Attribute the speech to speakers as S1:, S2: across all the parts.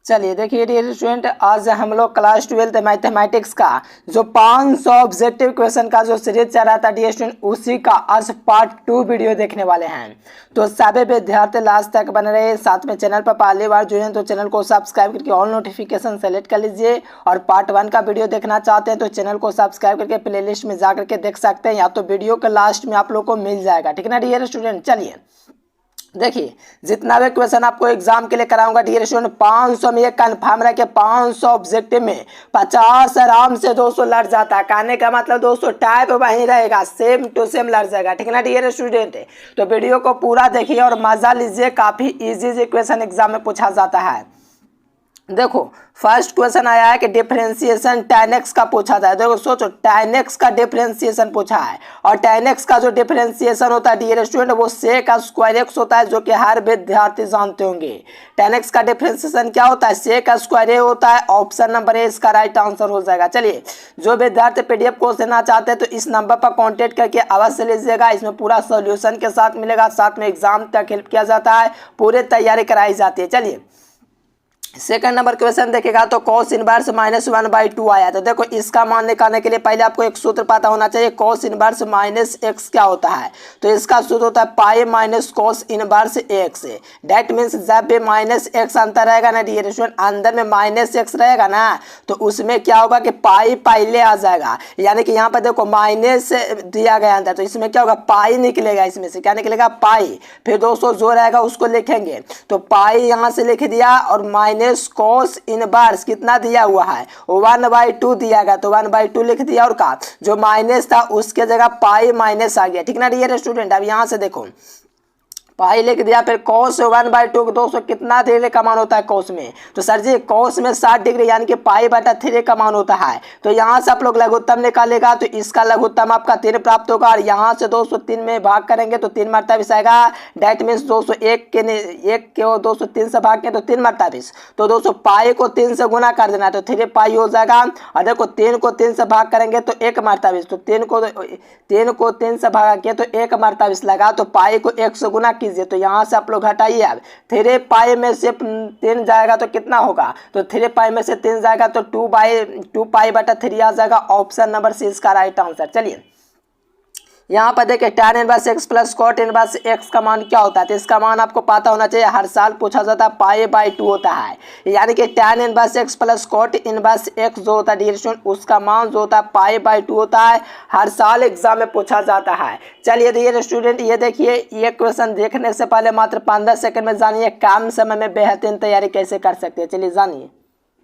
S1: चलिए देखिए dear student, आज हम लोग क्लास 12 मैथमेटिक्स का जो 500 ऑब्जेक्टिव क्वेश्चन का जो सीरीज चल रहा था डियर स्टूडेंट, उसी का आज पार्ट 2 वीडियो देखने वाले हैं। तो सभी विद्यार्थी लास्ट तक बने रहे। साथ में चैनल पर पहली बार जुड़े हैं तो चैनल को सब्सक्राइब करके ऑल नोटिफिकेशन सेलेक्ट कर लीजिए, और पार्ट 1 का वीडियो देखना चाहते हैं तो चैनल को सब्सक्राइब करके प्लेलिस्ट में जा करके देख सकते हैं, या तो वीडियो के लास्ट में आप लोग को मिल जाएगा। ठीक है ना डियर स्टूडेंट। चलिए देखिए, जितना भी क्वेश्चन आपको एग्जाम के लिए कराऊंगा डियर स्टूडेंट, 500 में ये कन्फर्म रहे कि 500 ऑब्जेक्टिव में 50 आराम से दोस्तों लड़ जाता है। कहने का मतलब दोस्तों टाइप वही रहेगा, सेम टू सेम लड़ जाएगा। ठीक है ना डियर स्टूडेंट। तो वीडियो को पूरा देखिए और मजा लीजिए, काफी इजी क्वेश्चन एग्जाम में पूछा जाता है। देखो फर्स्ट क्वेश्चन आया है कि डिफरेंशिएशन tan x का पूछा था। देखो सोचो, tan x का डिफरेंशिएशन पूछा है, और tan x का जो डिफरेंशिएशन होता है डियर स्टूडेंट वो sec स्क्वायर x होता है, जो कि हर विद्यार्थी जानते होंगे। tan x का डिफरेंशिएशन क्या होता है? sec स्क्वायर a होता है। ऑप्शन नंबर ए इसका राइट आंसर हो जाएगा। चलिए, जो विद्यार्थी PDF कोर्स लेना चाहते हैं तो इस नंबर पर कॉन्टेक्ट करके अवश्य लीजिएगा। इसमें पूरा सोल्यूशन के साथ मिलेगा, साथ में एग्जाम तक हेल्प किया जाता है, पूरी तैयारी कराई जाती है। चलिए सेकंड नंबर क्वेश्चन देखेगा तो cos इनवर्स -1/2 आया। तो देखो इसका मान निकालने के लिए पहले आपको एक सूत्र पता होना चाहिए। cos इनवर्स -x क्या होता है? तो इसका सूत्र होता है pi minus cos inverse x। That means जब भी -x अंतर रहेगा ना डियर स्टूडेंट, अंदर में -x रहेगा ना, तो उसमें क्या होगा कि पाई पहले आ जाएगा। यानी कि यहाँ पर देखो माइनस दिया गया अंदर, तो इसमें क्या होगा? पाई निकलेगा। इसमें से क्या निकलेगा? पाई। फिर दोस्तों जो रहेगा उसको लिखेंगे, तो पाई यहाँ से लिख दिया, और माइनस cos इनवर्स कितना दिया हुआ है? 1/2 दिया गया, तो 1/2 लिख दिया, और का जो माइनस था उसके जगह पाई माइनस आ गया। ठीक ना डियर स्टूडेंट। अब यहाँ से देखो पाई लिख दिया, फिर cos 1/2 दोस्तों कितना डिग्री का मान होता है cos में? तो सर जी cos में 60 डिग्री, यानी कि पाई/3 का मान होता है। तो यहाँ से आप लोग लघुत्तम निकालेगा तो इसका लघुत्तम आपका 3 प्राप्त होगा, और यहाँ से दोस्तों 3 में भाग करेंगे तो 3 मरतबा आएगा। डेट मीन्स दोस्तों एक के दोस्तों 3 से भाग के तो 3 मरतबा, तो दोस्तों पाई को 3 से गुना कर देना तो 3 पाई हो जाएगा। और देखो 3 को 3 से भाग करेंगे तो 1 मरतबा, तो 3 को 3 से भाग के तो 1 मरतबा लगा, तो पाई को 1 से गुना। तो यहाँ से आप लोग हटाइए। अब 3 पाई में से 3 जाएगा तो कितना होगा? तो 3 पाई में से 3 जाएगा तो 2 पाई/3 आ जाएगा। ऑप्शन नंबर सी इसका राइट आंसर। चलिए यहाँ पर देखिए tan inverse x plus cot inverse x का मान क्या होता है? तो इसका मान आपको पता होना चाहिए, हर साल पूछा जाता है, पाई/2 होता है। यानी कि tan inverse x plus cot inverse x जो होता है डियर स्टूडेंट, उसका मान जो होता है पाई/2 होता है, हर साल एग्जाम में पूछा जाता है। चलिए डियर स्टूडेंट, ये देखिए, ये क्वेश्चन देखने से पहले मात्र 15 सेकंड में जानिए कम समय में बेहतरीन तैयारी कैसे कर सकते हैं। चलिए जानिए।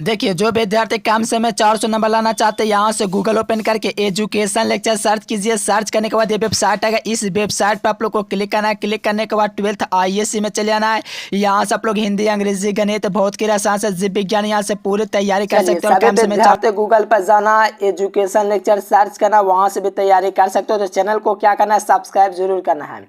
S1: देखिए, जो विद्यार्थी कम समय में 400 नंबर लाना चाहते हैं, यहाँ से गूगल ओपन करके एजुकेशन लेक्चर सर्च कीजिए। सर्च करने के बाद ये वेबसाइट आएगा, इस वेबसाइट पर आप लोग को क्लिक करना है। क्लिक करने के बाद 12th ISC में चले जाना है। यहाँ से आप लोग हिंदी, अंग्रेजी, गणित, भौतिक, रसायन से जीव विज्ञान यहाँ से पूरी तैयारी कर सकते हो। कम समय चाहते गूगल पर जाना, एजुकेशन लेक्चर सर्च करना, वहाँ से भी तैयारी कर सकते हो। तो चैनल को क्या करना है? सब्सक्राइब जरूर करना है।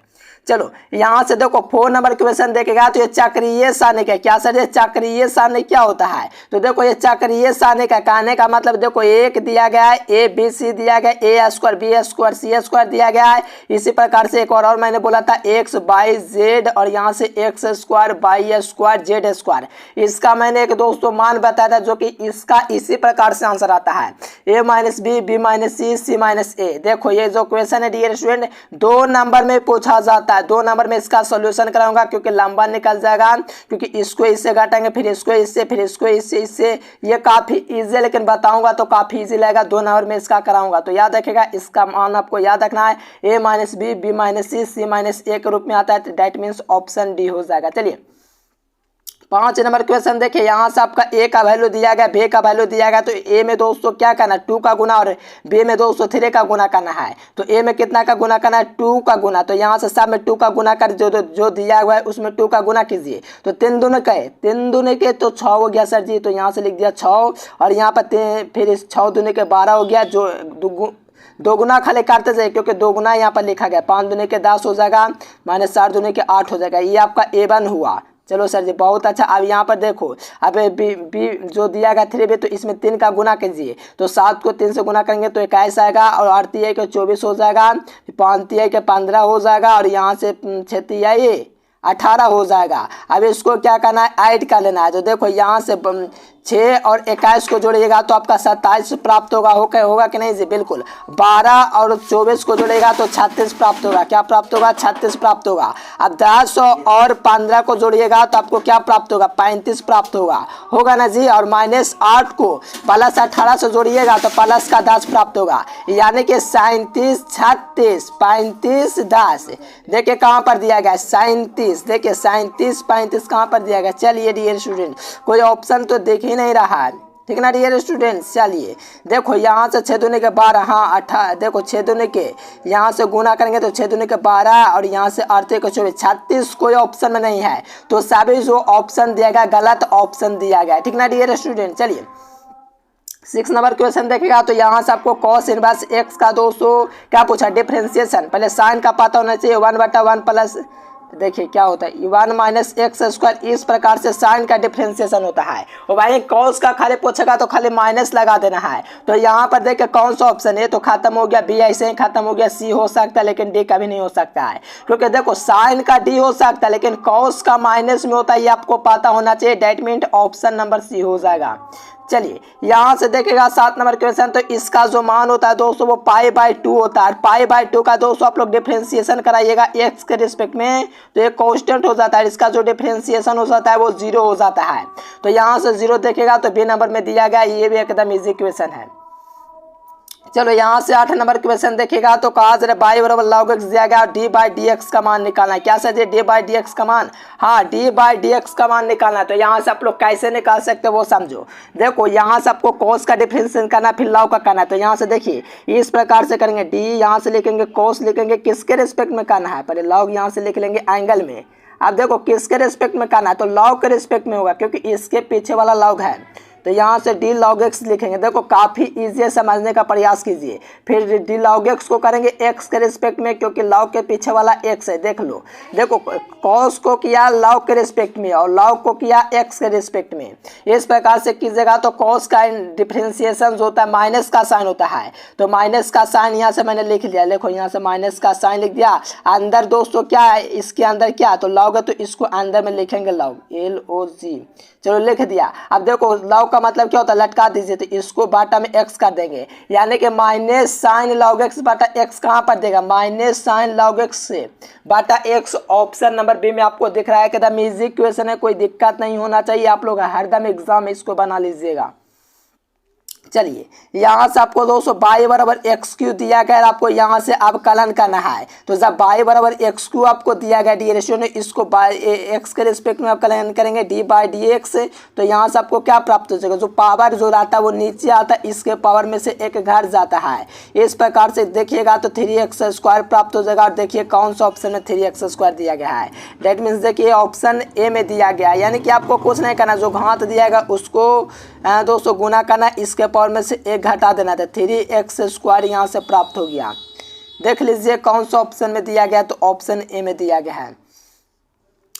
S1: चलो यहाँ से देखो 4 नंबर क्वेश्चन देखेगा तो ये चक्रीय सारणी का क्या सर? ये चक्रीय सारणी क्या होता है? तो देखो ये चक्रीय सारणी का कहने का मतलब देखो एक दिया गया है, ABC दिया गया, A² B² C² दिया गया है। इसी प्रकार से एक और मैंने बोला था x y z, और यहाँ से x² y² z²। इसका मैंने एक दोस्तों मान बताया था, जो कि इसका इसी प्रकार से आंसर आता है A - B B - C C - A। देखो ये जो क्वेश्चन है डियर स्टूडेंट 2 नंबर में पूछा जाता है। 2 नंबर में इसका सॉल्यूशन कराऊंगा, क्योंकि लंबा निकल जाएगा, क्योंकि इसको इससे घटाएंगे, फिर इसको इससे, फिर इसको इससे। ये काफी इजी है, लेकिन बताऊंगा तो काफी इजी लगेगा। 2 नंबर में इसका कराऊंगा, तो याद रखेगा, इसका मान आपको याद रखना है A - B B - C C - A के रूप में आता है। दैट मीन्स ऑप्शन डी हो जाएगा। चलिए 5 नंबर क्वेश्चन देखिए, यहाँ से आपका A का वैल्यू दिया गया, B का वैल्यू दिया गया, तो A में दोस्तों क्या करना है? 2 का गुना, और B में दोस्तों 3 का गुना करना है। तो A में कितना का गुना करना है? 2 का गुना। तो यहाँ से सब में 2 का गुना कर, जो दिया हुआ है उसमें 2 का गुना कीजिए। तो 3 दूनी के तो 6 हो गया सर जी, तो यहाँ से लिख दिया 6, और यहाँ पर फिर 6 दूनी के 12 हो गया। जो दो गुना खाली काटते जाए, क्योंकि 2 गुना यहाँ पर लिखा गया। 5 दूनी के 10 हो जाएगा, -4 दूनी के 8 हो जाएगा। ये आपका A1 हुआ। चलो सर जी बहुत अच्छा। अब यहाँ पर देखो, अब बी जो दिया गया 3B, तो इसमें 3 का गुना कीजिए। तो 7 को 3 से गुना करेंगे तो 21 आएगा, और 8 के 24 हो जाएगा, 5 के 15 हो जाएगा, और यहाँ से 6 ये 18 हो जाएगा। अब इसको क्या करना है, ऐड कर लेना है। तो देखो यहाँ से 6 और 21 को जोड़िएगा तो आपका 27 प्राप्त होगा। होगा कि नहीं जी, बिल्कुल। 12 और 24 को जोड़ेगा तो 36 प्राप्त होगा। क्या प्राप्त होगा, 36 प्राप्त होगा। अब 10 और 15 को जोड़िएगा तो आपको क्या प्राप्त होगा, 35 प्राप्त होगा ना जी। और -8 को प्लस 18 से जोड़िएगा तो प्लस का 10 प्राप्त होगा, यानी कि 37, 36, 35, 10। देखिए कहाँ पर दिया गया, 37। देखिए 37, 35 कहाँ पर दिया गया। चलिए डियर स्टूडेंट, कोई ऑप्शन तो देख ही नहीं रहा है, ठीक ना डियर स्टूडेंट्स। चलिए देखो यहाँ से 6 दूनी के 12, हाँ 18, देखो 6 दूनी के यहाँ से गुना करेंगे तो 6 दूनी के 12 और यहाँ से 38 को 24, 36 कोई ऑप्शन में नहीं है। तो सभी जो ऑप्शन दिया गया गलत ऑप्शन दिया गया, ठीक ना डियर स्टूडेंट। चलिए 6 नंबर क्वेश्चन देखेगा तो यहाँ से आपको cos इनवर्स x का 200 क्या पूछा, डिफरेंशिएशन। पहले साइन का पता होना चाहिए, 1/1 प्लस, देखिए क्या होता है 1 माइनस एक्स स्क्वायर। इस प्रकार से साइन का डिफरेंशिएशन होता है। और भाई कॉस का खाली पूछेगा तो खाली माइनस लगा देना है। तो यहाँ पर देखिए कौन सा ऑप्शन है, तो खत्म हो गया, बी ऐसे ही खत्म हो गया, सी हो सकता है लेकिन डी का भी नहीं हो सकता है। क्योंकि देखो साइन का डी हो सकता है लेकिन कॉस का माइनस में होता है, ये आपको पता होना चाहिए। That mean option number C हो जाएगा। चलिए यहाँ से देखेगा 7 नंबर क्वेश्चन, तो इसका जो मान होता है दोस्तों वो π/2 होता है। π/2 का दोस्तों आप लोग डिफरेंशिएशन कराइएगा x के रिस्पेक्ट में तो ये कांस्टेंट हो जाता है, इसका जो डिफरेंशिएशन हो जाता है वो 0 हो जाता है। तो यहाँ से 0 देखेगा तो बी नंबर में दिया गया, ये भी एकदम इजी क्वेश्चन है। चलो यहाँ से 8 नंबर क्वेश्चन देखेगा तो कहा जरा y बराबर log x दिया गया, d/dx का मान निकालना है। क्या सर d/dx का मान, हाँ d/dx का मान निकालना है। तो यहाँ से आप लोग कैसे निकाल सकते हो वो समझो। देखो यहाँ से आपको cos का डिफरेंशिएशन करना फिर log का करना है। तो यहाँ से देखिए इस प्रकार से करेंगे, d यहाँ से लिखेंगे, cos लिखेंगे, किसके रिस्पेक्ट में करना है, पहले log यहाँ से लिख लेंगे एंगल में। अब देखो किसके रिस्पेक्ट में करना है, तो log के रिस्पेक्ट में होगा क्योंकि इसके पीछे वाला log है। तो यहाँ से d log x लिखेंगे। देखो काफ़ी इजी है, समझने का प्रयास कीजिए। फिर d log x को करेंगे x के रिस्पेक्ट में क्योंकि log के पीछे वाला x है। देख लो, देखो cos को किया log के रिस्पेक्ट में और log को किया x के रिस्पेक्ट में। इस प्रकार से कीजिएगा तो cos का डिफरेंशिएशन होता है, माइनस का साइन होता है। तो माइनस का साइन यहाँ से मैंने लिख लिया, देखो यहाँ से माइनस का साइन लिख दिया। अंदर दोस्तों क्या है, इसके अंदर क्या तो log है, तो इसको अंदर में लिखेंगे log, LOG। चलो लिख दिया। अब देखो log का मतलब क्या होता है, लटका दीजिए, तो इसको बाटा में x कर देंगे, यानी कि माइनस साइन log x बाटा x कहाँ पर देगा, माइनस साइन log x से बाटा x। ऑप्शन नंबर बी में आपको दिख रहा है, एकदम इजी क्वेश्चन है, कोई दिक्कत नहीं होना चाहिए। आप लोग हरदम एग्जाम में इसको बना लीजिएगा। चलिए यहाँ से आपको दोस्तों y बराबर x³ दिया गया, आपको यहाँ से अवकलन करना है। तो जब y बराबर x³ आपको दिया गया डी रेशियो ने, इसको x के रिस्पेक्ट में अवकलन करेंगे d/dx। तो यहाँ से आपको क्या प्राप्त हो जाएगा, जो पावर जो रहता है वो नीचे आता है, इसके पावर में से एक घट जाता है। इस प्रकार से देखिएगा तो 3x² प्राप्त हो जाएगा। और देखिए कौन सा ऑप्शन में 3x² दिया गया है, डेट मीन्स देखिए ऑप्शन ए में दिया गया है। यानी कि आपको कुछ नहीं करना, जो घात दिया गया उसको दोस्तों गुना करना, इसके पावर में से एक घटा देना था, 3x² यहाँ से प्राप्त हो गया। देख लीजिए कौन सा ऑप्शन में दिया गया, तो ऑप्शन ए में दिया गया है।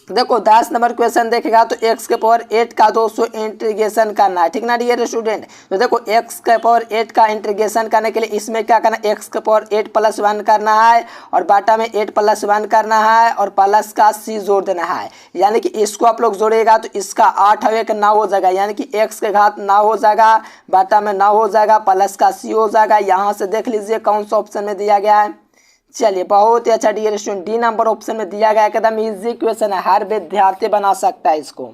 S1: देखो 10 नंबर क्वेश्चन देखेगा तो x के पावर 8 का दोस्तों इंटीग्रेशन करना है, ठीक ना डियर स्टूडेंट। तो देखो x के पावर 8 का इंटीग्रेशन करने के लिए इसमें क्या करना है, x के पावर 8 + 1 करना है और बाटा में 8 + 1 करना है और प्लस का c जोड़ देना है। यानी कि इसको आप लोग जोड़ेगा तो इसका 8 और 1 9 हो जाएगा, यानी कि x के घात 9 हो जाएगा, बाटा में 9 हो जाएगा, प्लस का c हो जाएगा। यहाँ से देख लीजिए कौन सा ऑप्शन में दिया गया है। चलिए बहुत ही अच्छा dear student, D number option में दिया गया, एकदम इजी क्वेश्चन है, हर विद्यार्थी बना सकता है इसको।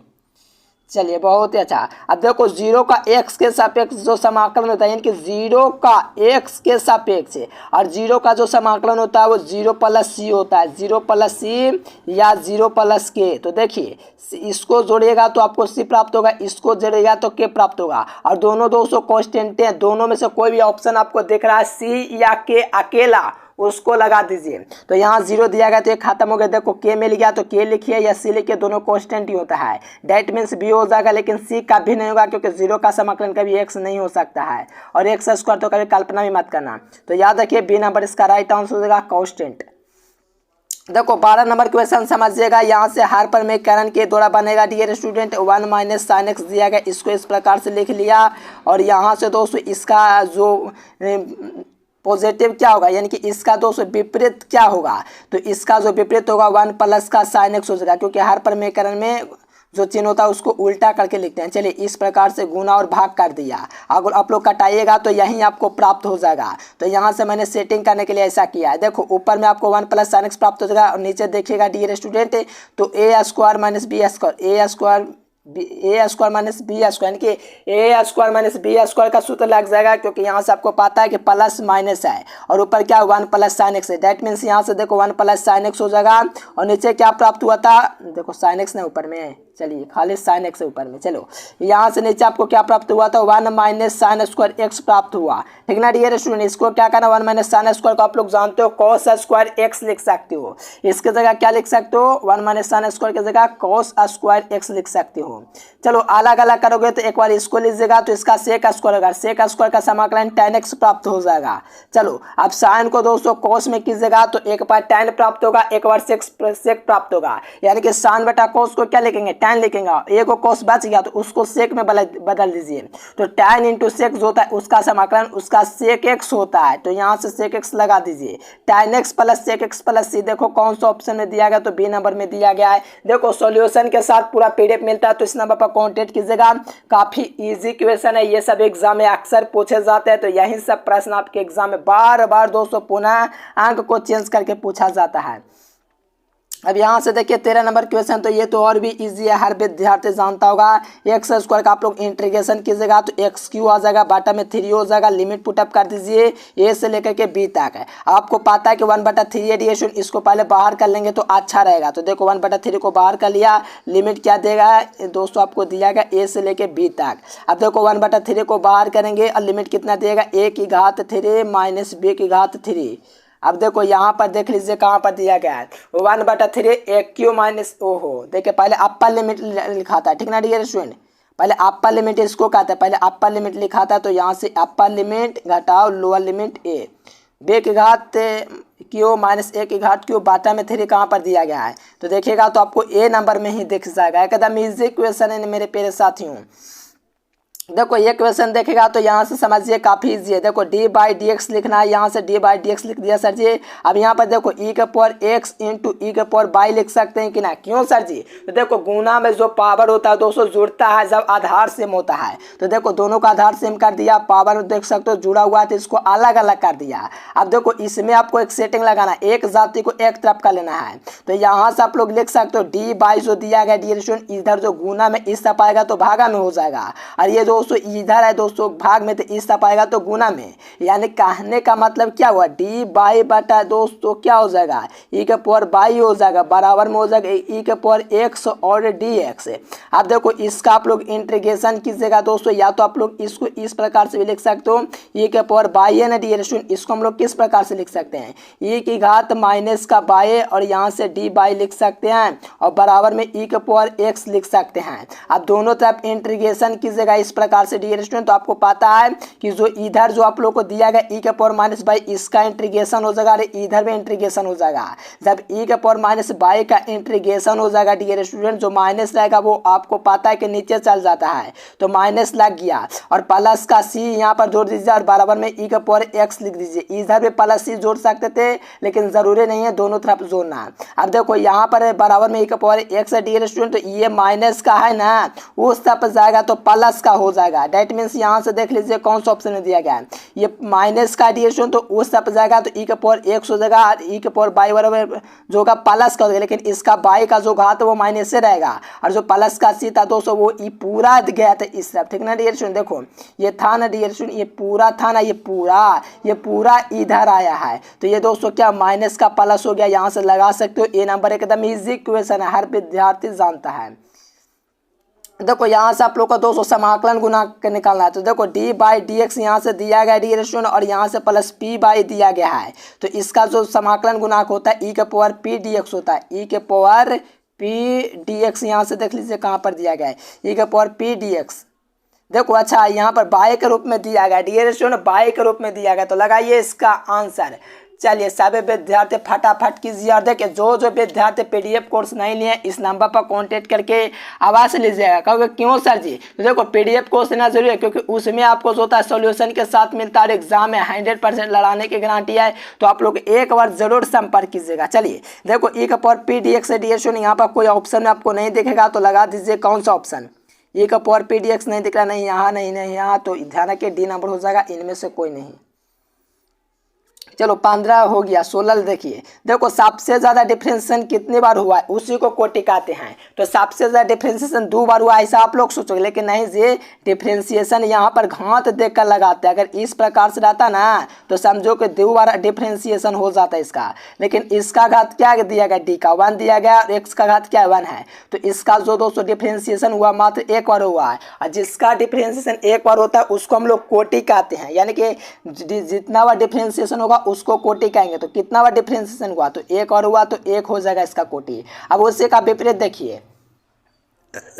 S1: चलिए बहुत ही अच्छा। अब देखो 0 का x के सापेक्ष जो समाकलन होता है, यानी कि 0 का x के सापेक्ष और 0 का जो समाकलन होता है वो 0 + c होता है, 0 + c या 0 + k। तो देखिए इसको जोड़िएगा तो आपको c प्राप्त होगा, इसको जोड़िएगा तो k प्राप्त होगा। और दोनों दोस्तों कांस्टेंट हैं, दोनों में से कोई भी ऑप्शन आपको दिख रहा है c या k अकेला, उसको लगा दीजिए। तो यहाँ 0 दिया गया तो ये खत्म हो गया। देखो k मिल गया तो k लिखिए या c लिखिए, दोनों कांस्टेंट ही होता है। डेट मीन्स b हो जाएगा, लेकिन c का भी नहीं होगा क्योंकि 0 का समाकलन कभी x नहीं हो सकता है और x² तो कभी कल्पना भी मत करना। तो याद रखिए बी नंबर इसका राइट आंसर हो जाएगा कांस्टेंट। देखो 12 नंबर क्वेश्चन समझिएगा। यहाँ से हर परमेकरण के द्वारा बनेगा डियर स्टूडेंट 1 - sin x दिया गया, इसको इस प्रकार से लिख लिया। और यहाँ से दोस्तों इसका जो पॉजिटिव क्या होगा, यानी कि इसका दोस्तों विपरीत क्या होगा, तो इसका जो विपरीत होगा 1 प्लस का साइन एक्स हो जाएगा, क्योंकि हर समीकरण में जो चिन्ह होता है उसको उल्टा करके लिखते हैं। चलिए इस प्रकार से गुना और भाग कर दिया, अगर आप लोग कटाइएगा तो यहीं आपको प्राप्त हो जाएगा। तो यहाँ से मैंने सेटिंग करने के लिए ऐसा किया है। देखो ऊपर में आपको 1 प्लस साइन एक्स प्राप्त हो जाएगा और नीचे देखिएगा डियर स्टूडेंट, तो ए स्क्वायर माइनस बी स्क्वायर, ए स्क्वायर माइनस बी स्क्वायर, यानी कि ए स्क्वायर माइनस बी स्क्वायर का सूत्र लग जाएगा, क्योंकि यहाँ से आपको पता है कि प्लस माइनस है और ऊपर क्या 1 प्लस साइन एक्स है। दैट मीन्स यहाँ से देखो 1 प्लस साइन एक्स हो जाएगा और नीचे क्या प्राप्त हुआ था, देखो साइन एक्स ने ऊपर में, चलिए खाली साइन एक्स ऊपर में, चलो यहाँ से नीचे आपको क्या प्राप्त हुआ था 1 माइनस साइन स्क्वायर एक्स प्राप्त हुआ। ठीक ना डियर स्टूडेंट, इसको क्या करना 1 माइनस साइन स्क्वायर को आप लोग जानते हो कॉस स्क्वायर एक्स लिख सकते हो, इसके जगह क्या लिख सकते हो 1 माइनस साइन स्क्वायर की जगह कॉस स्क्वायर एक्स लिख सकते हो। चलो अलग अलग करोगे तो एक बार इसको लीजिएगा तो इसका सेक स्क्वायर होगा, सेक स्क्वायर का समाकलन tan x प्राप्त हो जाएगा। चलो अब साइन को दोस्तों कॉस में कीजिएगा तो एक बार tan प्राप्त होगा, एक बार सेक प्राप्त होगा, यानी कि साइन बटा कॉस को क्या लिखेंगे tan लिखेंगे, एक को कॉस बच गया तो उसको सेक में बदल दीजिए, तो tan इंटू सेक जो होता है उसका समाकलन उसका सेक एक्स होता है, तो यहाँ से सेक एक्स लगा दीजिए। tan x plus sec x plus c, देखो कौन सा ऑप्शन में दिया गया, तो बी नंबर में दिया गया है। देखो सॉल्यूशन के साथ पूरा पीडीएफ मिलता है, तो इस नंबर पर कांटेक्ट कीजिएगा। काफी इजी क्वेश्चन है, ये सब एग्जाम में अक्सर पूछे जाते हैं, तो यही सब प्रश्न आपके एग्जाम में बार बार दोस्तों पुनः अंक को चेंज करके पूछा जाता है। अब यहाँ से देखिए 13 नंबर क्वेश्चन, तो ये तो और भी इजी है, हर विद्यार्थी जानता होगा। एक्स स्क्वायर का आप लोग इंटीग्रेशन कीजिएगा तो एक्स क्यू आ जाएगा, बाटा में 3 हो जाएगा, लिमिट पुटअप कर दीजिए ए से लेकर के बी तक है। आपको पता है कि 1/3 एडिएशन, इसको पहले बाहर कर लेंगे तो अच्छा रहेगा। तो देखो 1/3 को बाहर कर लिया, लिमिट क्या देगा दोस्तों आपको दिया गया ए से लेकर बी तक। अब देखो 1/3 को बाहर करेंगे और लिमिट कितना देगा ए की घात 3 माइनस बी की घात 3। अब देखो यहाँ पर देख लीजिए कहाँ पर दिया गया है 1/3 ए क्यू माइनस ओहो, देखिए पहले अपर लिमिट लिखा था, ठीक ना डियर स्टूडेंट, पहले अपर लिमिट इसको कहता है, पहले अपर लिमिट लिखा था, तो यहाँ से अपर लिमिट घटाओ लोअर लिमिट ए, बे की घात क्यू माइनस ए की घात क्यू, बाटा में 3 कहाँ पर दिया गया है, तो देखिएगा तो आपको ए नंबर में ही दिख जाएगा। एकदम इजी क्वेश्चन है मेरे प्यारे साथियों। देखो ये क्वेश्चन देखेगा तो यहाँ से समझिए काफ़ी इजी है। देखो डी बाई डी एक्स लिखना है, यहाँ से डी बाई डी एक्स लिख दिया सर जी। अब यहाँ पर देखो ई के पावर एक्स इंटू ई के पावर बाई लिख सकते हैं कि ना, क्यों सर जी, तो देखो गुना में जो पावर होता है दोस्तों जुड़ता है जब आधार सेम होता है, तो देखो दोनों का आधार सेम कर दिया, पावर देख सकते हो जुड़ा हुआ है तो इसको अलग अलग कर दिया। अब देखो इसमें आपको एक सेटिंग लगाना, एक जाति को एक तरफ कर लेना है, तो यहाँ से आप लोग लिख सकते हो डी बाई जो दिया गया डियर स्टूडेंट, इधर जो गुना में इस तरफ आएगा तो भागा में हो जाएगा, और ये दोस्तों इधर है दोस्तों भाग में तो इस तरफ आएगा तो गुना में, यानी कहने का मतलब क्या हुआ डी बाई बटा दोस्तों क्या हो जाएगा ई के पावर बाई हो जाएगा, बराबर में हो जाएगा ई के पावर एक्स और डी एक्स। अब देखो इसका आप लोग इंटीग्रेशन कीजिएगा दोस्तों, या तो आप लोग इसको इस प्रकार से भी लिख सकते हो, ई के पावर बाई है ना डियर स्टूडेंट, इसको हम लोग किस प्रकार से लिख सकते हैं ई की घात माइनस का बाई और यहाँ से डी बाई लिख सकते हैं और बराबर में ई के पावर एक्स लिख सकते हैं। अब दोनों तरफ इंटीग्रेशन कीजिएगा इस प्रकार से डियर स्टूडेंट, तो आपको पता है कि जो इधर जो आप लोग को दिया गया ई के पावर माइनस बाई इसका इंटीग्रेशन हो जाएगा, इधर में इंटीग्रेशन हो जाएगा। जब ई के पावर माइनस बाई का इंटीग्रेशन हो जाएगा डियर स्टूडेंट, जो माइनस रहेगा वो आपको पता है कि नीचे चल जाता है, तो माइनस लग गया और प्लस का सी यहाँ पर जोड़ दीजिए और बराबर में ई के पावर एक्स लिख दीजिए। इधर भी प्लस सी जोड़ सकते थे लेकिन जरूरी नहीं है दोनों तरफ जोड़ना। अब देखो यहाँ पर बराबर में ई के पावर एक्स है डियर स्टूडेंट, तो ये माइनस का है ना, उस तरफ जाएगा तो प्लस का हो जाएगा। दैट मीन्स यहाँ से देख लीजिए कौन सा ऑप्शन में दिया गया है, ये माइनस का डियर स्टूडेंट, तो उस तरफ जाएगा तो ई के पावर एक्स हो जाएगा और ई के पावर बाई बराबर जो होगा प्लस का हो जाएगा, लेकिन इसका बाई का जो घात वो माइनस से रहेगा और जो प्लस का सी था दोस्तों वो ई पूरा गया था इस तरफ, ठीक ना डियर स्टूडेंट। देखो ये था ना डियर स्टूडेंट, ये पूरा था ना, ये पूरा इधर आया है, तो ये दोस्तों क्या माइनस का प्लस हो गया, यहाँ से लगा सकते हो। ए नंबर एकदम इजी क्वेश्चन है, हर विद्यार्थी जानता है। देखो यहाँ से आप लोग का दोस्तों समाकलन गुना निकालना है, तो देखो डी बाई डी एक्स यहाँ से दिया गया डियर स्टूडेंट और यहाँ से प्लस पी बाई दिया गया है, तो इसका जो समाकलन गुणाक होता है ई के पावर पी डी एक्स होता है, ई के पावर पी डी एक्स यहाँ से देख लीजिए कहाँ पर दिया गया है ई के पावर पी डी एक्स। देखो अच्छा यहाँ पर बाई के रूप में दिया गया डियर स्टूडेंट, बाई के रूप में दिया गया, तो लगाइए इसका आंसर। चलिए सभी विद्यार्थी फटाफट कीजिए और देखिए जो विद्यार्थी पीडीएफ कोर्स नहीं लिए इस नंबर पर कांटेक्ट करके आवाज लीजिएगा। कहोगे क्यों सर जी? तो देखो पीडीएफ कोर्स लेना जरूरी है क्योंकि उसमें आपको जो होता है सोल्यूशन के साथ मिलता है, एग्जाम में 100% लड़ाने की गारंटी है। तो आप लोग एक बार जरूर संपर्क कीजिएगा। चलिए देखो ई का power P D x D S यहाँ पर कोई ऑप्शन आपको नहीं दिखेगा तो लगा दीजिए कौन सा ऑप्शन। ई का पावर पी डी एक्स नहीं दिख रहा, नहीं यहाँ नहीं यहाँ, तो ध्यान रखिए डी नंबर हो जाएगा, इनमें से कोई नहीं। चलो 15 हो गया। 16 देखिए, देखो सबसे ज्यादा डिफरेंशिएशन कितनी बार हुआ है उसी को कोटि कहते हैं। तो सबसे ज्यादा डिफरेंशिएशन 2 बार हुआ ऐसा आप लोग सोचोगे, लेकिन नहीं, ये डिफरेंशिएशन यहाँ पर घात देकर लगाते हैं। अगर इस प्रकार से रहता ना तो समझो कि 2 बार डिफरेंशिएशन हो जाता है इसका, लेकिन इसका घात क्या दिया गया, डी का 1 दिया गया और एक्स का घात क्या 1 है। तो इसका जो दोस्तों डिफरेंशिएशन हुआ मात्र एक बार हुआ है, और जिसका डिफरेंशिएशन एक बार होता है उसको हम लोग कोटि कहते हैं। यानी कि जितना बार डिफरेंशिएशन होगा उसको कोटि कहेंगे। तो कितना बार डिफरेंशिएशन हुआ, तो एक और हुआ तो एक हो जाएगा इसका कोटि। अब उसी का विपरीत देखिए,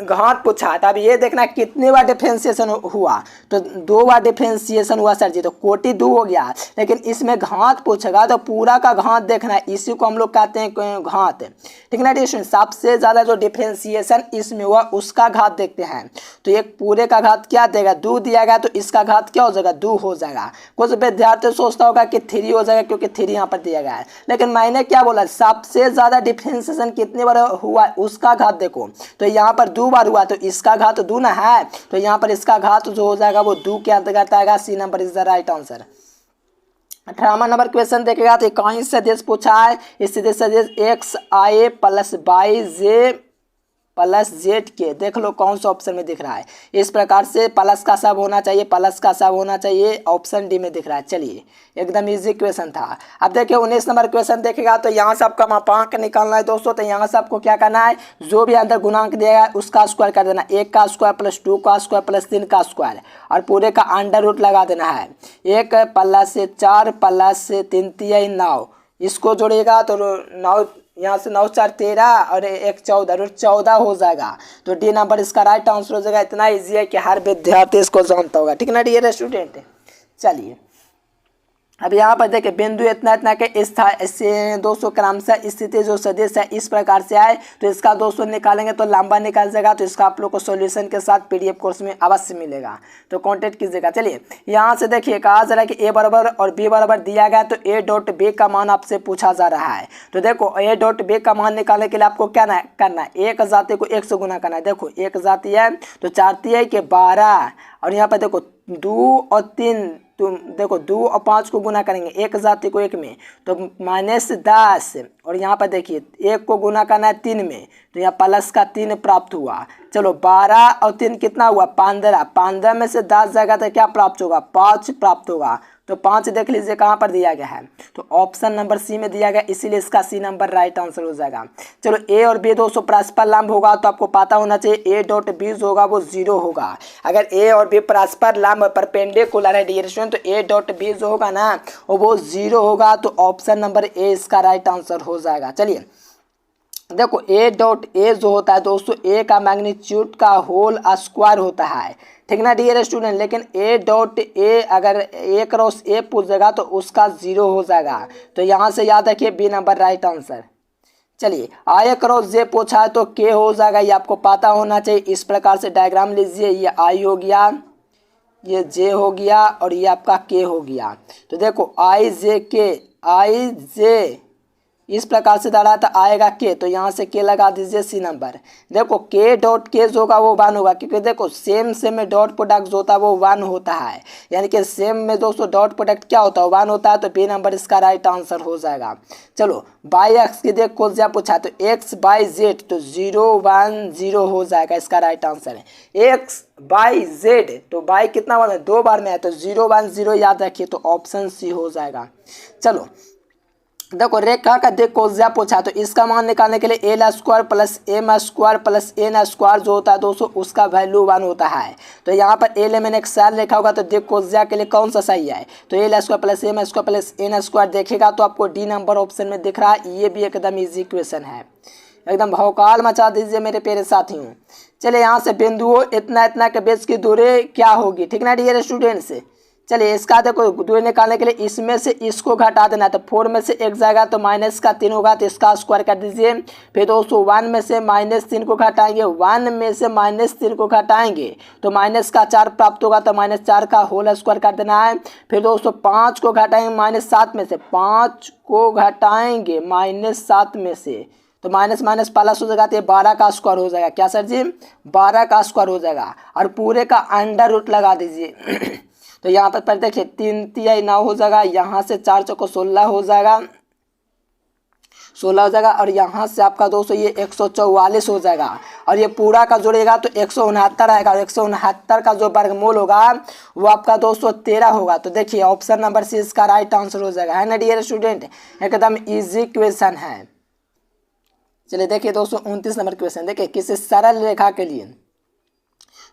S1: घात पूछा था। अब ये देखना कितने बार डिफरेंशिएशन हुआ, तो 2 बार डिफरेंशिएशन हुआ सर जी, तो कोटि 2 हो गया। लेकिन इसमें घात पूछेगा तो पूरा का घात देखना है, इसी को हम लोग कहते हैं घात, ठीक ना। सबसे ज्यादा जो डिफरेंशिएशन इसमें हुआ उसका घात देखते हैं। तो एक पूरे का घात क्या देगा, 2 दिया गया, तो इसका घात क्या हो जाएगा, 2 हो जाएगा। कुछ विद्यार्थी सोचता होगा कि 3 हो जाएगा क्योंकि 3 यहाँ पर दिया गया है, लेकिन मैंने क्या बोला, सबसे ज्यादा डिफरेंशिएशन कितने बार हुआ उसका घात देखो। तो यहाँ 2 बार हुआ तो इसका घात 2 ना है, तो यहाँ पर इसका घात जो हो जाएगा वो 2 के अंतर्गत आएगा। C number is the right answer. 18वां नंबर क्वेश्चन देखेगा तो कौन सदिश पूछा है, इस सदिश x i plus y j plus z k, देख लो कौन सा ऑप्शन में दिख रहा है। इस प्रकार से प्लस का सब होना चाहिए, प्लस का सब होना चाहिए, ऑप्शन डी में दिख रहा है। चलिए एकदम इजी क्वेश्चन था। अब देखिए 19 नंबर क्वेश्चन देखेगा तो यहाँ से आपका मापांक निकालना है दोस्तों। तो यहाँ से आपको क्या करना है, जो भी अंदर गुणांक दिया है उसका स्क्वायर कर देना, 1 का स्क्वायर प्लस 2 का स्क्वायर प्लस 3 का स्क्वायर, और पूरे का अंडर रूट लगा देना है। 1 प्लस 4 प्लस 3 3 9, इसको जोड़िएगा तो 9, यहाँ से 9 4 13 और 1 14 और 14 हो जाएगा। तो डी नंबर इसका राइट आंसर हो जाएगा। इतना इजी है कि हर विद्यार्थी इसको जानता होगा, ठीक ना डियर स्टूडेंट। चलिए अब यहाँ पर देखिए बिंदु इतना इतना के इससे 200 क्रमशः स्थिति जो सदिश है इस प्रकार से आए, तो इसका 200 निकालेंगे तो लंबा निकल जाएगा। तो इसका आप लोग को सॉल्यूशन के साथ पीडीएफ कोर्स में अवश्य मिलेगा, तो कांटेक्ट कीजिएगा। चलिए यहाँ से देखिए कहा जा रहा है कि ए बराबर और बी बराबर दिया गया, तो ए डॉट बी का मान आपसे पूछा जा रहा है। तो देखो ए डॉट बी का मान निकालने के लिए आपको क्या करना है, एक जाति को 1 से गुना करना है। देखो एक जाति है तो 4 3 के 12, और यहाँ पर देखो 2 और 3, तुम देखो 2 और 5 को गुना करेंगे, एक जाति को 1 में तो -10, और यहाँ पर देखिए 1 को गुना करना है 3 में, तो यहाँ प्लस का 3 प्राप्त हुआ। चलो 12 और 3 कितना हुआ, 15, 15 में से 10 जाएगा तो क्या प्राप्त होगा, 5 प्राप्त होगा। तो 5 देख लीजिए कहाँ पर दिया गया है, तो ऑप्शन नंबर सी में दिया गया, इसीलिए इसका सी नंबर राइट आंसर हो जाएगा। चलो ए और बी दोस्तों परस्पर लंब होगा, तो आपको पता होना चाहिए ए डॉट बी जो होगा वो 0 होगा। अगर ए और बी परस्पर लंब परपेंडिकुलर है डियर स्टूडेंट, तो ए डॉट बी जो होगा ना वो 0 होगा। तो ऑप्शन नंबर ए इसका राइट आंसर हो जाएगा। चलिए देखो ए डॉट ए जो होता है दोस्तों, ए का मैग्नीट्यूड का होल स्क्वायर होता है, ठीक ना डियर स्टूडेंट। लेकिन ए डॉट ए अगर ए क्रॉस ए पूछेगा तो उसका 0 हो जाएगा। तो यहाँ से याद रखिए बी नंबर राइट आंसर। चलिए आई क्रॉस जे पूछा है तो के हो जाएगा, ये आपको पता होना चाहिए। इस प्रकार से डायग्राम लीजिए, ये आई हो गया, ये जे हो गया, और ये आपका के हो गया। तो देखो आई जे के, आई जे इस प्रकार से दर्शाता आएगा के, तो यहाँ से के लगा दीजिए सी नंबर। देखो के डॉट के जो होगा वो 1 होगा, क्योंकि देखो सेम में डॉट प्रोडक्ट जो होता है वो 1 होता है, यानी कि सेम में दोस्तों डॉट प्रोडक्ट क्या होता है 1 होता है। तो बी नंबर इसका राइट आंसर हो जाएगा। चलो बाई एक्स की देख को क्या पूछा, तो एक्स बाई जेड, तो 0 1 0 हो जाएगा, इसका राइट आंसर है एक्स बाई जेड। तो बाई कितना बार में, 2 बार में है, तो 0 1 0 याद रखिए, तो ऑप्शन सी हो जाएगा। चलो देखो रेखा का देख कोज्या पूछा, तो इसका मान निकालने के लिए L square plus M square plus N square जो होता है दोस्तों उसका वैल्यू 1 होता है। तो यहाँ पर L M N X R लिखा होगा, तो देख कोज्या के लिए कौन सा सही है, तो L square plus M square plus N square देखेगा तो आपको डी नंबर ऑप्शन में दिख रहा है। ये भी एकदम ईजी क्वेश्चन है, एकदम भौकाल मचा दीजिए मेरे प्यारे साथियों। चलिए यहाँ से बिंदुओं इतना इतना के बीच की दूरी क्या होगी, ठीक ना डियर स्टूडेंट्स। चलिए इसका देखो दूरी निकालने के लिए इसमें से इसको घटा देना, तो 4 में से 1 जाएगा तो माइनस का 3 होगा, तो इसका स्क्वायर कर दीजिए। फिर दोस्तों 1 में से -3 को घटाएंगे, 1 में से -3 को घटाएंगे तो माइनस का 4 प्राप्त होगा, तो -4 का होल स्क्वायर कर देना है। फिर दोस्तों 5 को घटाएंगे -7 में से, 5 को घटाएंगे -7 में से तो माइनस माइनस प्लस हो जाएगा, तो ये 12 का स्क्वायर हो जाएगा। क्या सर जी? 12 का स्क्वायर हो जाएगा और पूरे का अंडर रूट लगा दीजिए। तो यहाँ पर देखिए 3 तिहाई 9 हो जाएगा, यहाँ से 4 चौको 16 हो जाएगा, 16 हो जाएगा और यहाँ से आपका दोस्तों ये 144 हो जाएगा और ये पूरा का जोड़ेगा तो 169 आएगा और 169 का जो वर्गमूल होगा वो आपका दोस्तों 13 होगा। तो देखिए ऑप्शन नंबर सी इसका राइट आंसर हो जाएगा, है ना डियर स्टूडेंट? एकदम इजी क्वेश्चन है। चलिए देखिए दोस्तों 29 नंबर क्वेश्चन, देखिए किसी सरल रेखा के लिए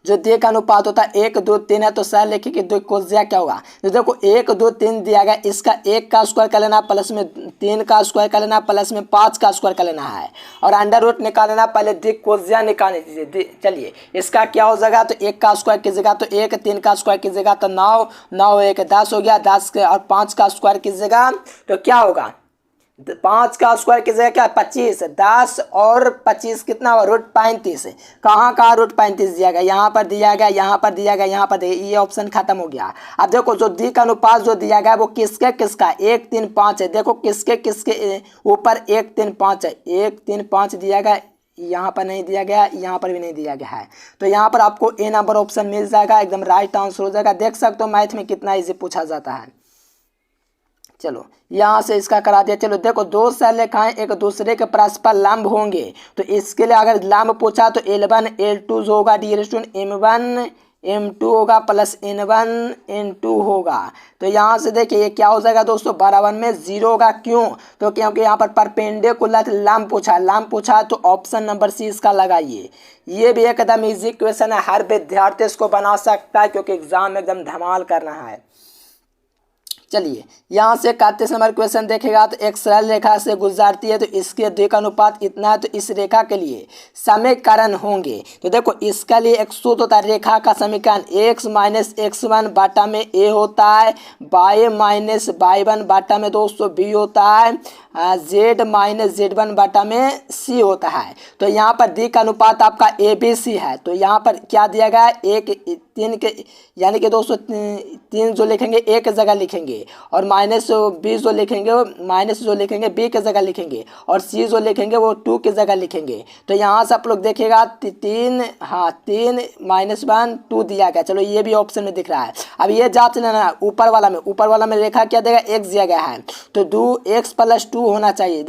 S1: जो दिए का अनुपात होता है 1 2 3 है, तो सरल रेखा की दो कोज्या क्या होगा? तो देखो 1 2 3 दिया गया, इसका 1 का स्क्वायर कर लेना, प्लस में 3 का स्क्वायर कर लेना, प्लस में 5 का स्क्वायर कर लेना है और अंडर रूट निकालना। पहले दिक कोज्या निकालनी दीजिए। चलिए इसका क्या हो जाएगा? तो 1 का स्क्वायर कीजिएगा तो 1, 3 का स्क्वायर कीजिएगा तो 9, 9 1 10 हो गया, 10 के और 5 का स्क्वायर कीजिएगा तो क्या होगा? 5 का स्क्वायर की जगह क्या 25, 10 और 25 कितना हुआ? रूट 35। कहाँ रूट 35 दिया गया? यहाँ पर दिया गया, यहाँ पर दिया गया, यहाँ पर दिया, ये ऑप्शन खत्म हो गया। अब देखो जो दी का अनुपात जो दिया गया वो किसके किसका 1 3 5 है। देखो किसके किसके ऊपर 1 3 5 है, 1 3 5 दिया गया, यहाँ पर नहीं दिया गया, यहाँ पर भी नहीं दिया गया है, तो यहाँ पर आपको ए नंबर ऑप्शन मिल जाएगा, एकदम राइट आंसर हो जाएगा। देख सकते हो मैथ में कितना इजी पूछा जाता है। चलो यहाँ से इसका करा दिया। चलो देखो दो सरलरेखाएं एक दूसरे के परस्पर लंब होंगे, तो इसके लिए अगर लंब पूछा तो L1 L2 जो होगा डियर स्टूडेंट M1 M2 होगा प्लस N1 N2 होगा। तो यहाँ से देखिए ये क्या हो जाएगा दोस्तों? बराबर में 0 होगा। क्यों? तो क्योंकि यहाँ पर परपेंडिकुलर लंब पूछा तो ऑप्शन नंबर सी इसका लगाइए। ये भी एकदम इजी क्वेश्चन है, हर विद्यार्थी इसको बना सकता है क्योंकि एग्जाम में एकदम धमाल करना है। चलिए यहाँ से 31 नंबर क्वेश्चन देखेगा तो एक सरल रेखा से गुजरती है, तो इसके द्विक अनुपात इतना है, तो इस रेखा के लिए समीकरण होंगे। तो देखो इसके लिए एक सूत्र होता है रेखा का समीकरण, x माइनस x1 बाटा में a होता है, y माइनस y1 बाटा में दोस्तों b होता है, z माइनस z1 बाटा में c होता है। तो यहाँ पर द्विक अनुपात आपका ABC है, तो यहाँ पर क्या दिया गया है? 1 3 के यानी कि दोस्तों 3 जो लिखेंगे एक जगह लिखेंगे और -b जो लिखेंगे b की जगह लिखेंगे और c जो लिखेंगे वो 2 की जगह लिखेंगे। तो यहाँ से आप लोग देखिएगा 3 -1 2 दिया गया। चलो ये भी ऑप्शन में दिख रहा है। अब ये जांच लेना ऊपर वाला में रेखा क्या देगा? x दिया गया है तो x + 2 होना चाहिए।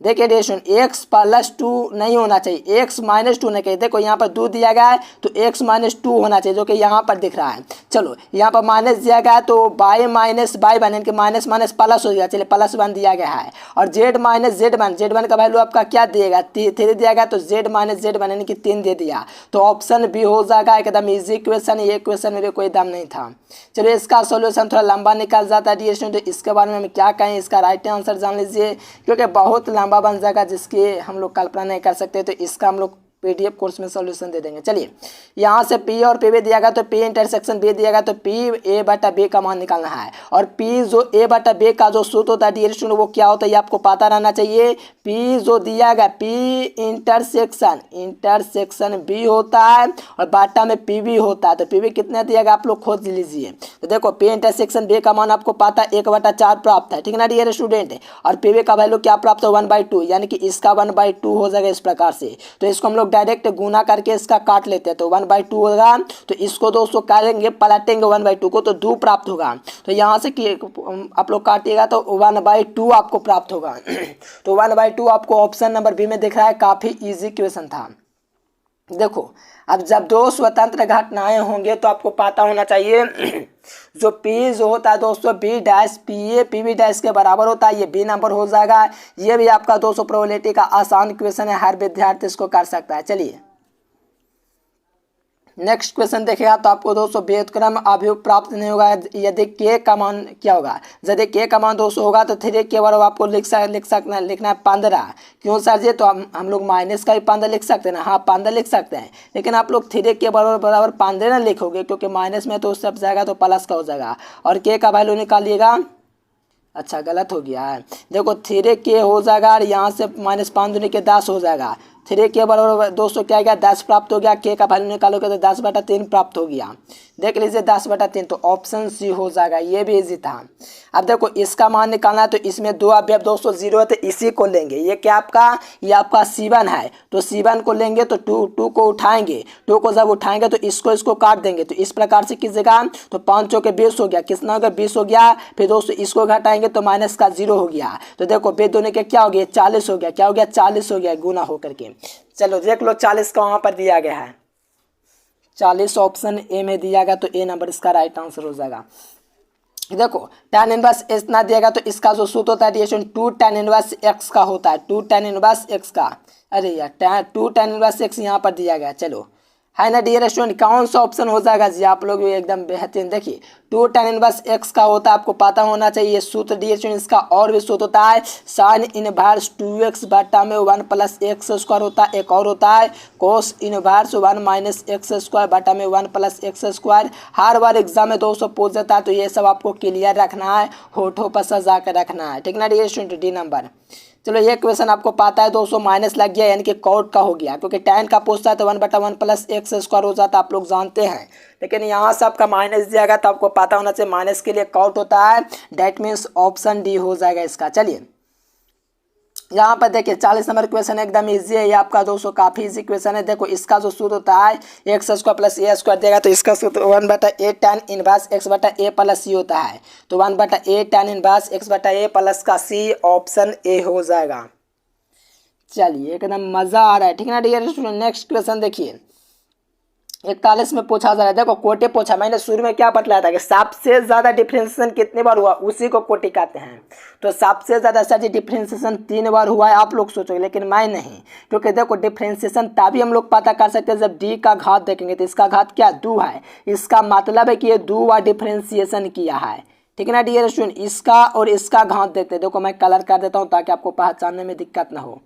S1: देखिए डेशन x + 2 नहीं होना चाहिए, x - 2 नहीं चाहिए। देखो यहाँ पर 2 दिया गया है तो x - 2 होना चाहिए, जो कि यहाँ पर दिख रहा है। चलो यहाँ पर माइनस दिया गया है तो y माइनस y बन के माइनस माइनस प्लस हो गया। चलिए +1 दिया गया है और z माइनस z1 का वैल्यू आपका क्या दिएगा? 3 दिया गया तो z माइनस z1 यानी कि 3 दे दिया, तो ऑप्शन बी हो जाएगा। एकदम इजी क्वेश्चन, ये क्वेश्चन में भी कोई दम नहीं था। चलिए इसका सोल्यूशन थोड़ा लंबा निकल जाता है डियर स्टूडेंट, तो इसके बारे में हम क्या कहें, इसका राइट आंसर जान लीजिए क्योंकि बहुत लंबा बन जाएगा जिसकी हम लोग कल्पना नहीं कर सकते। तो इसका हम लोग PDF कोर्स में सॉल्यूशन दे देंगे। चलिए यहाँ से P और PB दिया गया तो P इंटरसेक्शन B दिया गया तो P A/B का मान निकालना है और P जो A/B का जो सूत्र होता है डियर स्टूडेंट वो क्या होता है ये आपको पता रहना चाहिए। P जो दिया गया P इंटरसेक्शन B होता है और बाटा में PB होता है, तो PB कितना दिया गया आप लोग खोज लीजिए। तो देखो P इंटरसेक्शन B का मान आपको पता है 1/4 प्राप्त है, ठीक है ना डियर स्टूडेंट, और PB का वैल्यू क्या प्राप्त है 1/2, यानी कि इसका 1/2 हो जाएगा इस प्रकार से। तो इसको हम लोग डायरेक्ट गुना करके इसका काट लेते हैं तो 1/2 होगा, तो इसको दोस्तों करेंगे पलटेंगे 1/2 को तो 2 प्राप्त होगा। तो यहाँ से आप लोग काटिएगा तो 1/2 आपको प्राप्त होगा। तो 1/2 आपको ऑप्शन नंबर बी में दिख रहा है, काफी इजी क्वेश्चन था। देखो अब जब दो स्वतंत्र घटनाएं होंगे तो आपको पता होना चाहिए जो P जो होता है दोस्तों B dash PA PB dash के बराबर होता है, ये B नंबर हो जाएगा। ये भी आपका दोस्तों प्रोबेबिलिटी का आसान क्वेश्चन है, हर विद्यार्थी इसको कर सकता है। चलिए नेक्स्ट क्वेश्चन देखेगा तो आपको दोस्तों व्युत्क्रम अवयव प्राप्त नहीं होगा यदि के का मान क्या होगा। यदि के का मान 200 होगा तो 3 के बराबर आपको लिखना है 15। क्यों सर जी, तो हम लोग माइनस का भी 15 लिख सकते हैं ना। हाँ 15 लिख सकते हैं, लेकिन आप लोग 3 के बराबर 15 ना लिखोगे, क्योंकि माइनस में तो सब जाएगा तो प्लस का हो जाएगा। और के का वैल्यू निकालिएगा। अच्छा गलत हो गया है, देखो 3 के हो जाएगा और यहाँ से -5 दूनी के 10 हो जाएगा। 3 के बराबर दोस्तों क्या गया 10 प्राप्त हो गया। के का वैल्यू निकालोगे तो 10/3 प्राप्त हो गया। देख लीजिए 10/3, तो ऑप्शन सी हो जाएगा। ये भी इजी था। अब देखो इसका मान निकालना है, तो इसमें दो अवयव दोस्तों 0 है तो इसी को लेंगे। ये क्या आपका, ये आपका C1 है, तो C1 को लेंगे तो 2 को उठाएंगे। 2 को जब उठाएंगे तो इसको काट देंगे, तो इस प्रकार से कीजिएगा। तो 5 चौके 20 हो गया, कितना हो गया 20 हो गया। फिर दोस्तों इसको घटाएंगे तो माइनस का 0 हो गया। तो देखो बे दोनों के क्या हो गया 40 हो गया। क्या हो गया 40 हो गया गुना होकर के। चलो देख लो 40 का वहाँ पर दिया गया है, 40 ऑप्शन ए में दिया गया, तो ए नंबर इसका राइट आंसर हो जाएगा। देखो tan इनवर्स इतना दिएगा तो इसका जो सूत्र होता है डिएशन 2 tan इनवर्स x का होता है। 2 tan इनवर्स x का, अरे यार 2 tan इनवर्स x यहाँ पर दिया गया। चलो है ना डियर स्टूडेंट, कौन सा ऑप्शन हो जाएगा जी, आप लोग भी एकदम बेहतरीन। देखिए 2 tan इनवर्स x का होता है, आपको पता होना चाहिए ये सूत्र डियर स्टूडेंट। इसका और भी सूत्र होता है sin इनवर्स 2x बटा में 1 + x² होता है। एक और होता है cos इनवर्स 1 - x² बटा में 1 + x²। हर बार एग्जाम में दोस्तों पूछ जाता है, तो ये सब आपको क्लियर रखना है, होठों पर सजा कर रखना है, ठीक ना डियर स्टूडेंट। D number. चलो ये क्वेश्चन आपको पता है दोस्तों, माइनस लग गया यानी कि कॉट का हो गया, क्योंकि tan का पूछता है तो 1/1 + x² हो जाता है, आप लोग जानते हैं। लेकिन यहाँ से आपका माइनस दिया गया तो आपको पता होना चाहिए माइनस के लिए कॉट होता है। डेट मीन्स ऑप्शन डी हो जाएगा इसका। चलिए यहाँ पर देखिए 40 नंबर क्वेश्चन एकदम इजी है ये आपका दोस्तों, काफ़ी इजी क्वेश्चन है। देखो इसका जो सूत्र होता है x² + a² देगा, तो इसका सूत्र 1/a tan inverse x/a + c होता है। तो 1/a tan इनवर्स x/a + का c ऑप्शन ए हो जाएगा। चलिए एकदम मज़ा आ रहा है, ठीक है ना डियर स्टूडेंट। नेक्स्ट क्वेश्चन देखिए 41 में पूछा जा रहा है। देखो कोटि पूछा, मैंने शुरू में क्या बतलाया था कि सबसे ज़्यादा डिफ्रेंशिएशन कितने बार हुआ उसी को कोटि कहते हैं। तो सबसे ज़्यादा सर जी डिफ्रेंशिएशन 3 बार हुआ है, आप लोग सोचोगे, लेकिन मैं नहीं, क्योंकि देखो डिफ्रेंशिएशन तभी हम लोग पता कर सकते हैं जब डी का घात देखेंगे। तो इसका घात क्या 2 है, इसका मतलब है कि ये 2 बार डिफ्रेंशिएशन किया है, ठीक है ना डियर स्टूडेंट। इसका और इसका घात देखते हैं। देखो मैं कलर कर देता हूँ ताकि आपको पहचानने में दिक्कत ना हो।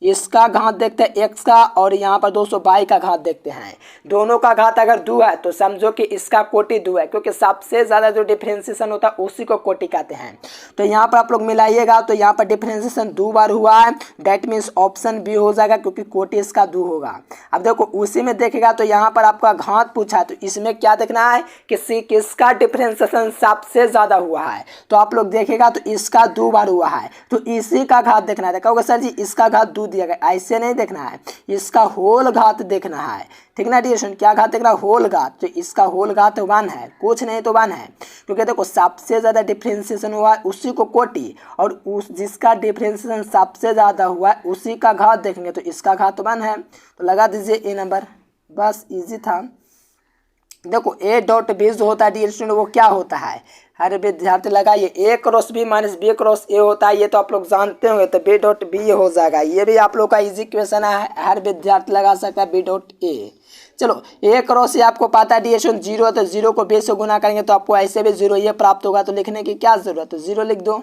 S1: इसका घात देखते हैं एक्स का, और यहाँ पर दोस्तों वाई का घात देखते हैं। दोनों का घात अगर 2 है तो समझो कि इसका कोटि 2 है, क्योंकि सबसे ज़्यादा जो डिफ्रेंशिएशन होता है उसी को कोटि कहते हैं। तो यहाँ पर आप लोग मिलाइएगा तो यहाँ पर डिफ्रेंशिएशन 2 बार हुआ है, डेट मीन्स ऑप्शन बी हो जाएगा, क्योंकि कोटि इसका 2 होगा। अब देखो उसी में देखेगा तो यहाँ पर आपका घात पूछा है, तो इसमें क्या देखना है कि किसका डिफ्रेंशिएशन सबसे ज़्यादा हुआ है। तो आप लोग देखेगा तो इसका 2 बार हुआ है, तो इसी का घात देखना है। कहोगे सर जी इसका घात 2 दिया गया, ऐसे नहीं देखना है, इसका होल घात देखना है, ठीक ना डियर स्टूडेंट। क्या घात देखना है, होल घात। तो इसका होल घात 1 है, कुछ नहीं तो 1 है, क्योंकि देखो सबसे ज़्यादा डिफ्रेंशिएशन हुआ है उसी को कोटि, और उस जिसका डिफ्रेंशिएशन सबसे ज़्यादा हुआ है उसी का घात देखेंगे, तो इसका घात 1 है, तो लगा दीजिए ए नंबर। बस इजी था। देखो a.b जो होता है डियर स्टूडेंट वो क्या होता है, हर विद्यार्थी लगाइए, a cross b - b cross a होता है, ये तो आप लोग जानते होंगे, तो b.b हो जाएगा। ये भी आप लोग का इजी क्वेश्चन है, हर विद्यार्थी लगा सकता है b.a। चलो a क्रॉस ए आपको पता है डियर स्टूडेंट 0 है, तो 0 को b से गुना करेंगे तो आपको ऐसे भी 0 ये प्राप्त होगा, तो लिखने की क्या जरूरत है, 0 लिख दो।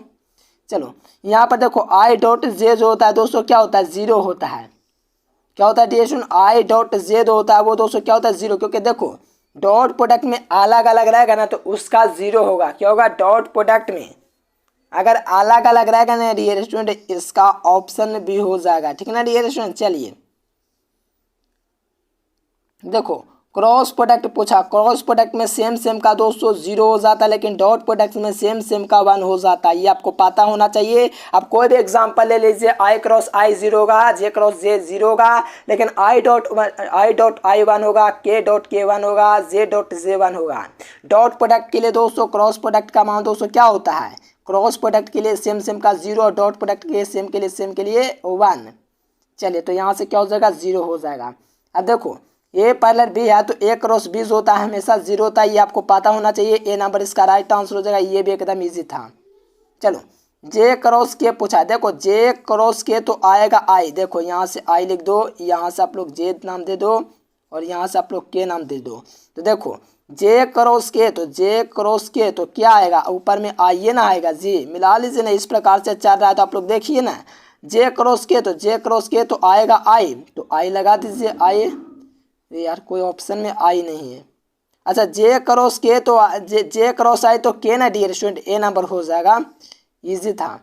S1: चलो यहाँ पर देखो i.j जो होता है दोस्तों क्या होता है 0 होता है। क्या होता है डियर स्टूडेंट i.j होता है वो दोस्तों क्या होता है 0, क्योंकि देखो डॉट प्रोडक्ट में अलग अलग रहेगा ना तो उसका 0 होगा। क्या होगा, डॉट प्रोडक्ट में अगर अलग अलग रहेगा ना डियर स्टूडेंट इसका ऑप्शन भी हो जाएगा, ठीक है ना डियर स्टूडेंट। चलिए देखो क्रॉस प्रोडक्ट पूछा, क्रॉस प्रोडक्ट में सेम का दोस्तों 0 हो जाता है, लेकिन डॉट प्रोडक्ट में सेम का 1 हो जाता है, ये आपको पता होना चाहिए। अब कोई भी एग्जांपल ले लीजिए, i क्रॉस i 0 होगा, j क्रॉस j 0 होगा, लेकिन i डॉट i 1 होगा, k डॉट k 1 होगा, j डॉट j 1 होगा। डॉट प्रोडक्ट के लिए दोस्तों क्रॉस प्रोडक्ट का मान दोस्तों क्या होता है, क्रॉस प्रोडक्ट के लिए सेम का 0 और डॉट प्रोडक्ट के सेम के लिए 1। चलिए तो यहाँ से क्या हो जाएगा 0 हो जाएगा। अब देखो ए पैरेलल बी है तो ए क्रॉस बी होता है हमेशा 0 होता है, ये आपको पता होना चाहिए। ए नंबर इसका राइट आंसर हो जाएगा, ये भी एकदम इजी था। चलो जे क्रॉस के पूछा है, देखो जे क्रॉस के तो आएगा आई, देखो यहाँ से आई लिख दो, यहाँ से आप लोग जे नाम दे दो और यहाँ से आप लोग के नाम दे दो। तो देखो जे क्रॉस के, तो जे क्रॉस के तो क्या आएगा, ऊपर में आइए ना आएगा जी, मिला लीजिए ना, इस प्रकार से चल रहा है। तो आप लोग देखिए ना, जे क्रॉस के, तो जे क्रॉस के तो आएगा आई, तो आई लगा दीजिए आई। यार कोई ऑप्शन में आई नहीं है। अच्छा जे क्रॉस के तो जे क्रॉस आई तो के ना डियर स्टूडेंट, ए नंबर हो जाएगा, इजी था।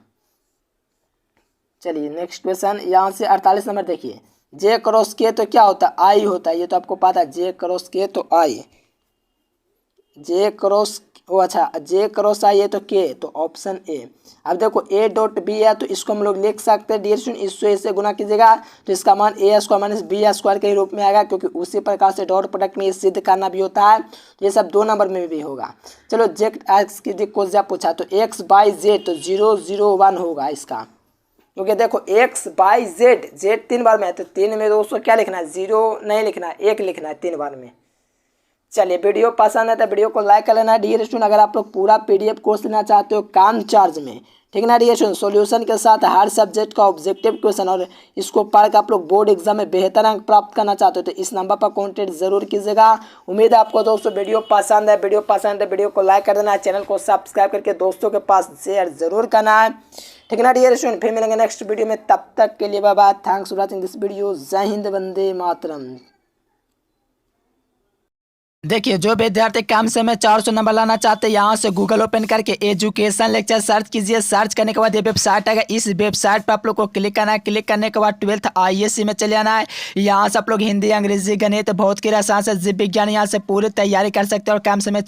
S1: चलिए नेक्स्ट क्वेश्चन, यहाँ से 48 नंबर देखिए, जे क्रॉस के तो क्या होता है, आई होता है, ये तो आपको पता है, जे क्रॉस के तो आई, जे क्रॉस ओ अच्छा जे क्रॉस आई है तो के, तो ऑप्शन ए। अब देखो ए डॉट बी है, तो इसको हम लोग लिख सकते हैं डियर स्टूडेंट, इससे इससे गुना कीजिएगा तो इसका मान ए स्क्वायर माइनस बी स्क्वायर के रूप में आएगा, क्योंकि उसी प्रकार से डॉट प्रोडक्ट में ये सिद्ध करना भी होता है, तो ये सब 2 नंबर में भी होगा। चलो जेड एक्स की क्वेश्चन पूछा, तो एक्स बाई जेड तो 001 होगा इसका, क्योंकि देखो एक्स बाई जेड, जेड 3 बार में है, तो 3 में दोस्तों क्या लिखना है, 0 नहीं लिखना है, 1 लिखना है 3 बार में। चलिए वीडियो पसंद है तो वीडियो को लाइक कर लेना डियर स्टूडेंट। अगर आप लोग पूरा पीडीएफ कोर्स लेना चाहते हो काम चार्ज में, ठीक ना डियर स्टूडेंट, सॉल्यूशन के साथ हर सब्जेक्ट का ऑब्जेक्टिव क्वेश्चन, और इसको पढ़ कर आप लोग बोर्ड एग्जाम में बेहतर अंक प्राप्त करना चाहते हो, तो इस नंबर पर कॉन्टेक्ट जरूर कीजिएगा। उम्मीद है आपको दोस्तों वीडियो पसंद है, वीडियो पसंद है वीडियो को लाइक कर देना, चैनल को सब्सक्राइब करके दोस्तों के पास शेयर जरूर करना है, ठीक ना डियर स्टूडेंट। फिर मिलेंगे नेक्स्ट वीडियो में, तब तक के लिए bye bye, thanks for watching this video, जय हिंद, वंदे मातरम। देखिए जो विद्यार्थी कम समय में 400 नंबर लाना चाहते हैं, यहाँ से गूगल ओपन करके एजुकेशन लेक्चर सर्च कीजिए। सर्च करने के बाद ये वेबसाइट आएगा, इस वेबसाइट पर आप लोग को क्लिक करना है। क्लिक करने के बाद 12th ISC में चले जाना है। यहाँ से आप लोग हिंदी, अंग्रेजी, गणित, भौतिकी, रसायन से जीव विज्ञान यहाँ से पूरी तैयारी कर सकते हैं और कम समय